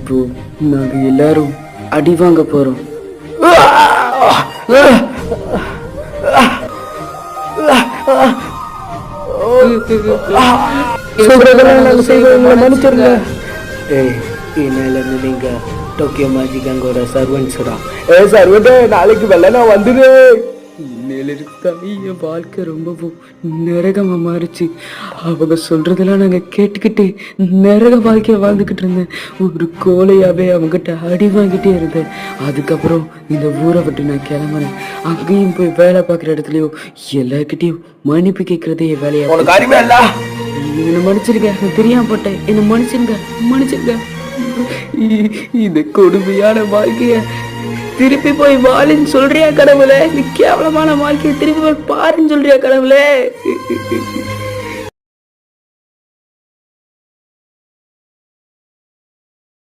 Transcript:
இப்போ நாங்க எல்லாரும் அடி வாங்க போறோம். மன்னிச்சிருங்க. என்னால இருந்து நீங்க டோக்கியோ மேஜிக் அங்கோட சர்வன்ஸ்டா. சர்வன்ட், நாளைக்கு வெள்ள நான் வந்துடு. என் வாழ்க்கை ரொம்பவும் நரகமா மாறிச்சு. அவங்க சொல்றதெல்லாம் நாங்க கேட்டுக்கிட்டு நரக வாழ்க்கைய வாழ்ந்துகிட்டு இருந்தேன். ஒரு கோழையாவே அவங்ககிட்ட அடி வாங்கிட்டே இருந்தேன். அதுக்கப்புறம் இந்த ஊரை விட்டு நான் கிளம்புறேன். அங்கேயும் போய் வேலை பார்க்குற இடத்துலயும் எல்லார்கிட்டையும் மன்னிப்பு கேட்கறதே வேலையா. என்ன மன்னிச்சிருங்க, தெரியாம போட்டேன், என்ன மன்னிச்சிருங்க. இந்த கொடுமையான வாழ்க்கைய திருப்பி போய் வாழுன்னு சொல்றியா கடவுளே? நீ கேவலமான வாழ்க்கையை திருப்பி போய் பாருன்னு சொல்றியா கடவுளே?